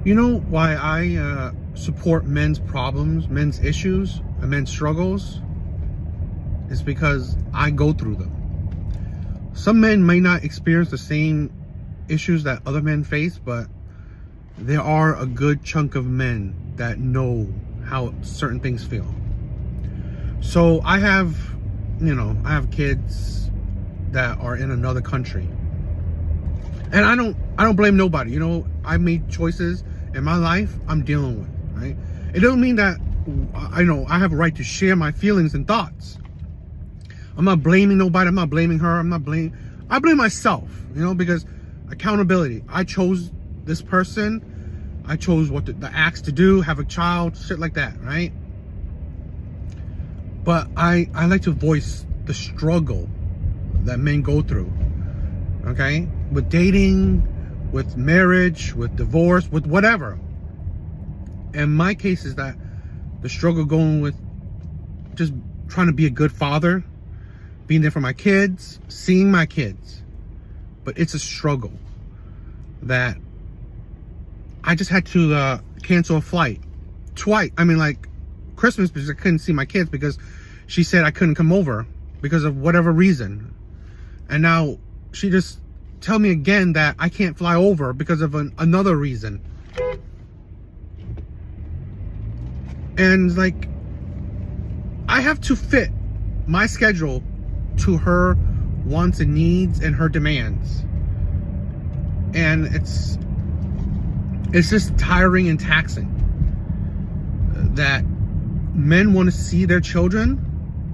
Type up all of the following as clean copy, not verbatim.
You know why I support men's problems, men's issues, and men's struggles? Is because I go through them. Some men may not experience the same issues that other men face, but there are a good chunk of men that know how certain things feel. So I have kids that are in another country. And I don't blame nobody. I made choices in my life I'm dealing with, right? It doesn't mean that I have a right to share my feelings and thoughts. I'm not blaming nobody. I'm not blaming her. I blame myself, because accountability. I chose this person. I chose what the acts to do, have a child, shit like that, right? But I like to voice the struggle that men go through, okay? With dating, with marriage, with divorce, with whatever. And my case is that the struggle going with just trying to be a good father, being there for my kids, seeing my kids. But it's a struggle that I just had to cancel a flight twice. Christmas, because I couldn't see my kids because she said I couldn't come over because of whatever reason. And now she just tell me again that I can't fly over because of another reason. And I have to fit my schedule to her wants and needs and her demands. And it's just tiring and taxing that men want to see their children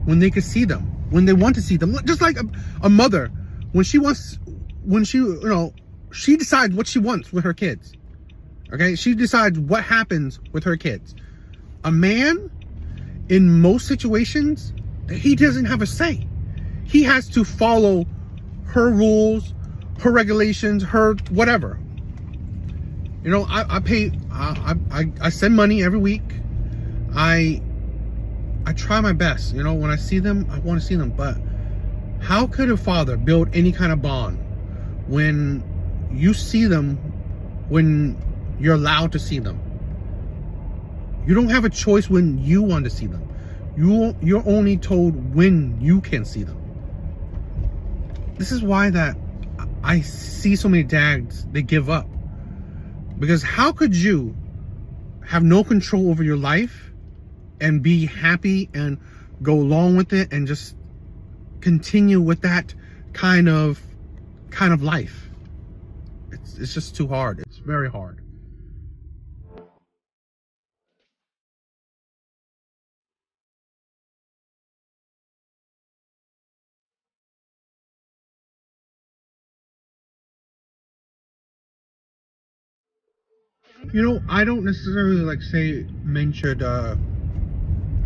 when they can see them, when they want to see them. Just like a mother, when she decides what she wants with her kids. Okay? She decides what happens with her kids. A man, in most situations, he doesn't have a say. He has to follow her rules, her regulations, her whatever. I send money every week. I try my best. When I see them, I want to see them. But how could a father build any kind of bond when you see them, when you're allowed to see them? You don't have a choice when you want to see them. You're only told when you can see them. This is why that I see so many dads, they give up. Because how could you have no control over your life and be happy and go along with it and just continue with that kind of life? It's just too hard. It's very hard. I don't necessarily say men should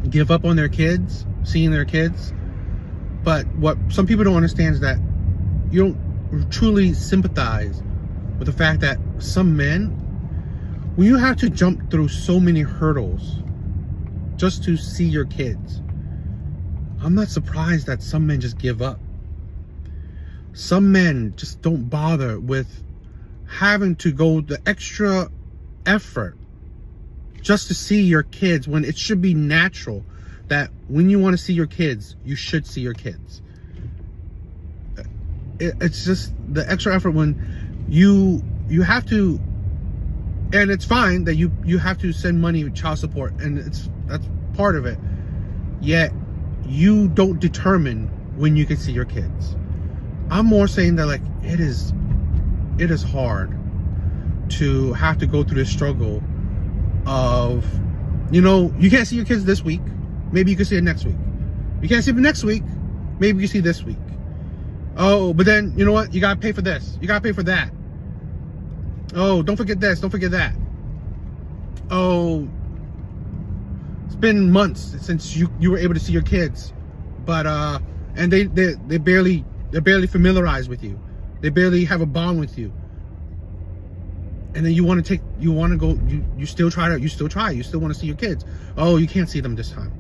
give up on their kids, seeing their kids. But what some people don't understand is that you don't truly sympathize with the fact that some men, when you have to jump through so many hurdles just to see your kids, I'm not surprised that some men just give up. Some men just don't bother with having to go the extra effort just to see your kids, when it should be natural that when you want to see your kids, you should see your kids. It's just the extra effort when you have to, and it's fine that you have to send money with child support, and that's part of it, yet you don't determine when you can see your kids. I'm more saying that it is hard to have to go through the struggle of, you can't see your kids this week, maybe you can see it next week. You can't see them next week, maybe you can see this week. Oh, but then, you know what? You gotta pay for this. You gotta pay for that. Oh, don't forget this, don't forget that. Oh, it's been months since you were able to see your kids. But, and they're barely familiarized with you. They barely have a bond with you. And then you want to go, you still want to see your kids. Oh, you can't see them this time.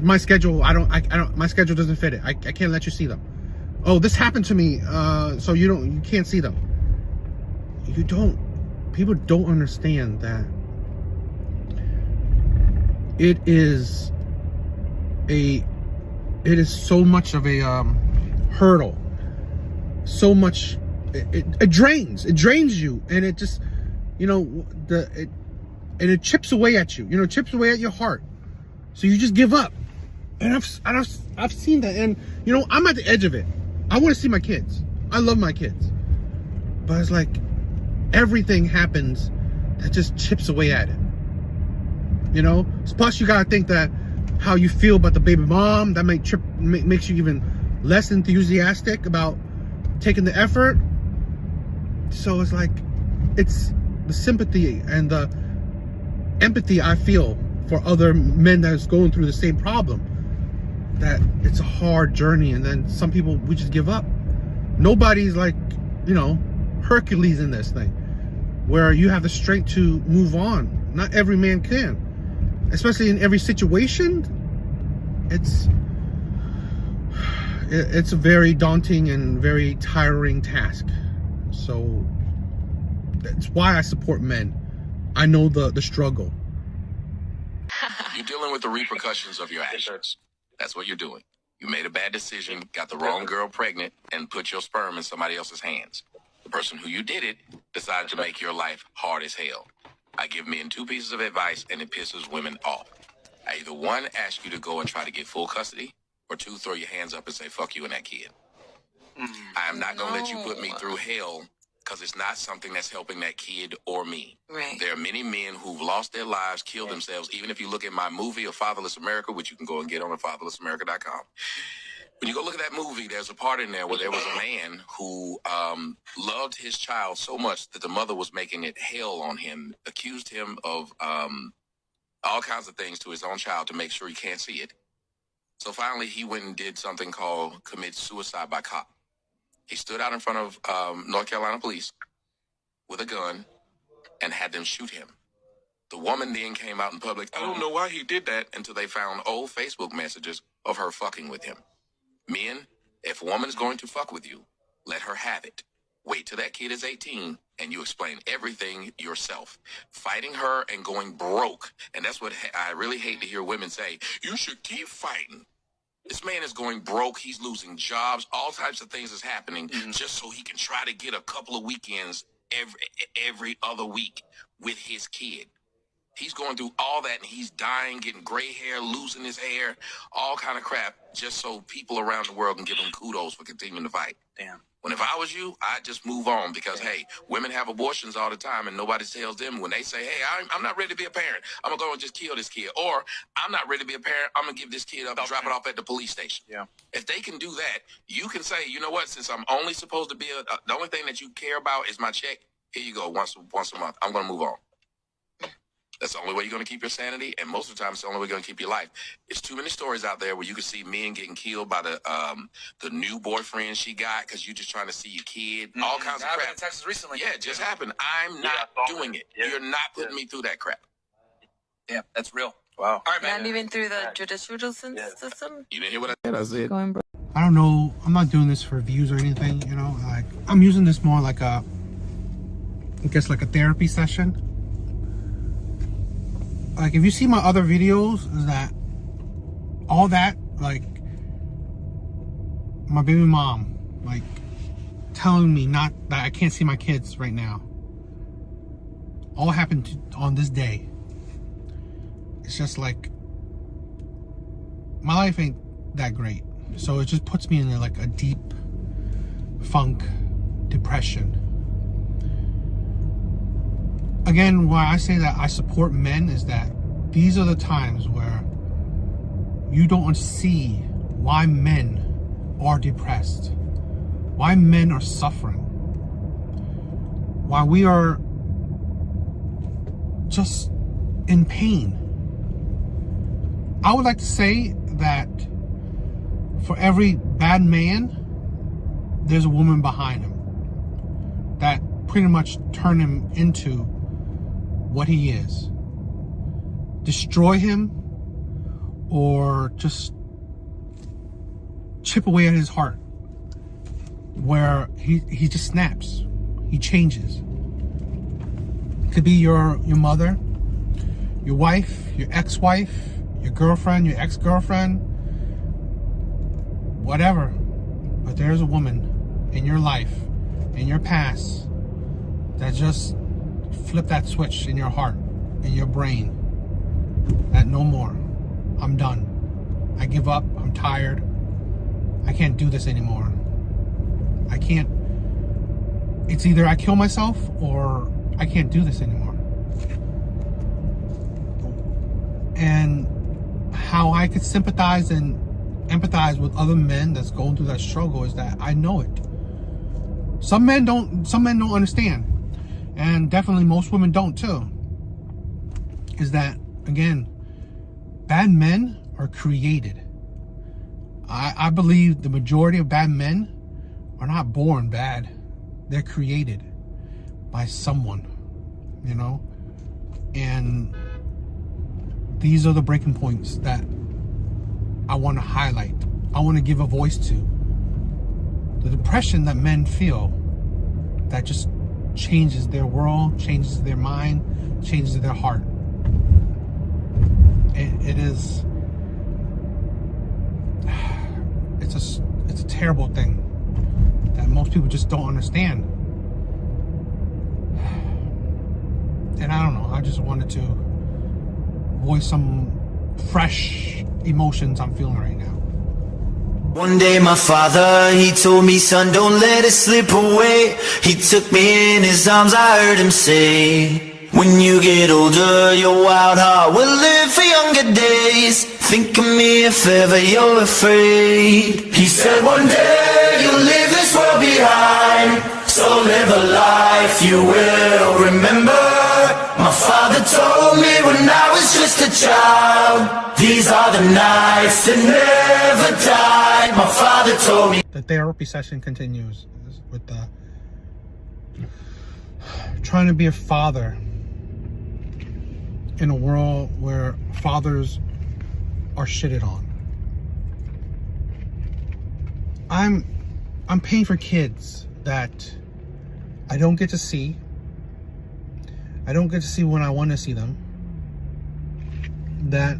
My schedule, my schedule doesn't fit it. I can't let you see them. Oh, this happened to me. So you can't see them. You don't people don't understand that it is so much of a hurdle, so much. It drains you, and it just, you know, it chips away at you. You know, chips away at your heart. So you just give up. And I've seen that, and you know, I'm at the edge of it. I want to see my kids. I love my kids, but it's like everything happens that just chips away at it. You know, plus you gotta think that how you feel about the baby mom, that makes you even less enthusiastic about taking the effort. So it's like, it's the sympathy and the empathy I feel for other men that's going through the same problem, that it's a hard journey, and then some people, we just give up. Nobody's like, you know, Hercules in this thing, where you have the strength to move on. Not every man can. Especially in every situation, it's a very daunting and very tiring task. So that's why I support men. I know the struggle. You're dealing with the repercussions of your actions. That's what you're doing. You made a bad decision, got the wrong girl pregnant, and put your sperm in somebody else's hands. The person who you did it decided to make your life hard as hell. I give men 2 pieces of advice, and it pisses women off. I either 1, ask you to go and try to get full custody, or 2, throw your hands up and say, fuck you and that kid. I am not going to let you put me through hell, because it's not something that's helping that kid or me. Right. There are many men who've lost their lives, killed themselves. Even if you look at my movie, A Fatherless America, which you can go and get on at fatherlessamerica.com. When you go look at that movie, there's a part in there where there was a man who loved his child so much that the mother was making it hell on him, accused him of all kinds of things to his own child to make sure he can't see it. So finally, he went and did something called commit suicide by cop. He stood out in front of North Carolina police with a gun and had them shoot him. The woman then came out in public. I don't know why he did that, until they found old Facebook messages of her fucking with him. Men, if a woman is going to fuck with you, let her have it. Wait till that kid is 18 and you explain everything yourself. Fighting her and going broke. And that's what I really hate to hear women say. You should keep fighting. This man is going broke. He's losing jobs. All types of things is happening just so he can try to get a couple of weekends every other week with his kid. He's going through all that, and he's dying, getting gray hair, losing his hair, all kind of crap, just so people around the world can give him kudos for continuing to fight. Damn. When if I was you, I'd just move on, because, hey, women have abortions all the time, and nobody tells them when they say, hey, I'm not ready to be a parent. I'm going to go and just kill this kid. Or I'm not ready to be a parent. I'm going to give this kid up and drop it off at the police station. Yeah. If they can do that, you can say, you know what, since I'm only supposed to be the only thing that you care about is my check, here you go, once a month. I'm going to move on. That's the only way you're going to keep your sanity, and most of the time, it's the only way you're going to keep your life. It's too many stories out there where you can see men getting killed by the new boyfriend she got because you're just trying to see your kid. All kinds of crap. In Texas recently. Yeah, it just happened. I'm not doing it. Yeah. You're not putting me through that crap. Yeah, that's real. Wow. All right, man. Not even through the judicial system. You didn't hear what I said? Going broke. I don't know. I'm not doing this for views or anything. You know, like, I'm using this more like I guess like a therapy session. Like, if you see my other videos, is that all that, like, my baby mom, like, telling me not that I can't see my kids right now, all happened on this day. It's just like, my life ain't that great, so it just puts me in like a deep funk, depression. Again, why I say that I support men is that these are the times where you don't see why men are depressed, why men are suffering, why we are just in pain. I would like to say that for every bad man, there's a woman behind him that pretty much turn him into what he is. Destroy him, or just chip away at his heart, where he just snaps, he changes. could be your mother, your wife, your ex-wife, your girlfriend, your ex-girlfriend, whatever. But there's a woman in your life, in your past, that just flipped that switch in your heart, in your brain, that no more. I'm done. I give up. I'm tired. I can't do this anymore. I can't. It's either I kill myself or I can't do this anymore. And how I could sympathize and empathize with other men that's going through that struggle is that I know it. Some men don't understand. And definitely most women don't too. Is that, again, bad men are created. I believe the majority of bad men are not born bad. They're created by someone, you know? And these are the breaking points that I want to highlight. I want to give a voice to. The depression that men feel that just changes their world, changes their mind, changes their heart. It is... It's a terrible thing that most people just don't understand. And I don't know, I just wanted to voice some fresh emotions I'm feeling right now. One day my father, he told me, son, don't let it slip away. He took me in his arms, I heard him say, when you get older, your wild heart will live for younger days. Think of me if ever you're afraid. He said one day you'll leave this world behind, so live a life you will remember. My father told me when I was just a child, these are the nights that never die. My father told me. The therapy session continues with the trying to be a father in a world where fathers are shitted on. I'm paying for kids that I don't get to see. I don't get to see when I want to see them. That,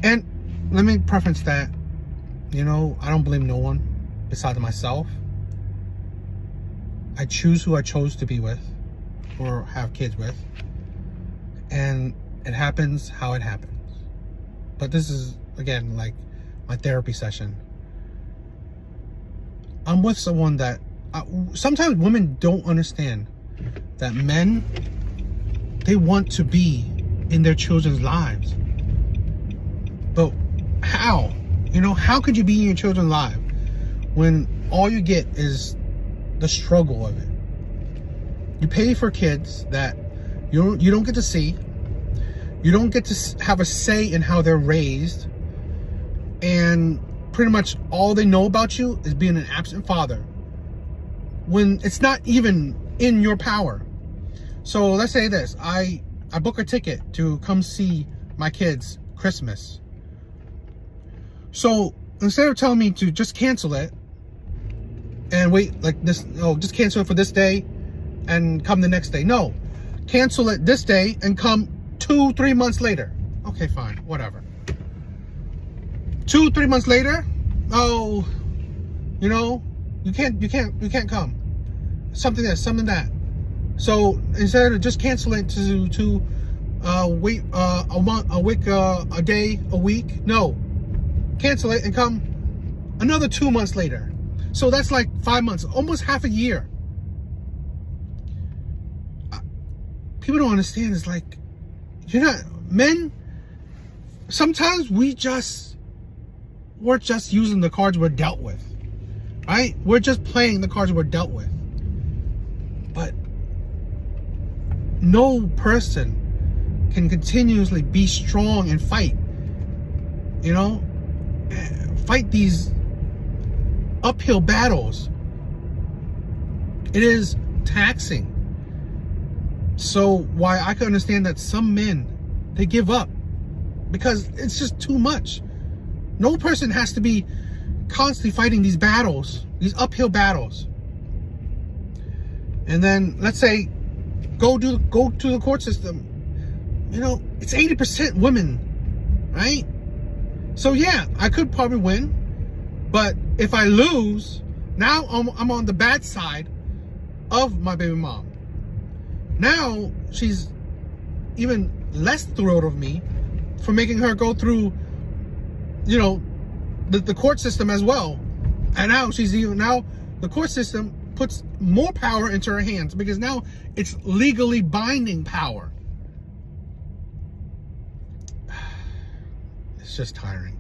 and let me preference that, you know, I don't blame no one besides myself. I choose who I chose to be with or have kids with. And it happens how it happens. But this is, again, like my therapy session. I'm with someone that, sometimes women don't understand that men, they want to be in their children's lives. But how? You know, how could you be in your children's life when all you get is the struggle of it? You pay for kids that you don't get to see. You don't get to have a say in how they're raised. And pretty much all they know about you is being an absent father, when it's not even in your power. So let's say this, I book a ticket to come see my kids Christmas. So instead of telling me to just cancel it and wait like this, oh, just cancel it for this day and come the next day. No, cancel it this day and come 2-3 months later. Okay, fine, whatever. 2-3 months later, oh, you know, you can't come. Something this, something that. So instead of just canceling to wait a month, a week, a day, a week, no, cancel it and come another 2 months later. So that's like 5 months, almost half a year. People don't understand. It's like, you're not, men, sometimes we're just using the cards we're dealt with, right? We're just playing the cards we're dealt with. But no person can continuously be strong and fight, you know, fight these uphill battles. It is taxing. So why I can understand that some men, they give up because it's just too much. No person has to be constantly fighting these battles, these uphill battles. And then let's say go to the court system, you know, it's 80% women, right? So yeah, I could probably win, but if I lose, now I'm on the bad side of my baby mom. Now she's even less thrilled of me for making her go through, you know, the court system as well. And now the court system puts more power into her hands because now it's legally binding power. It's just tiring.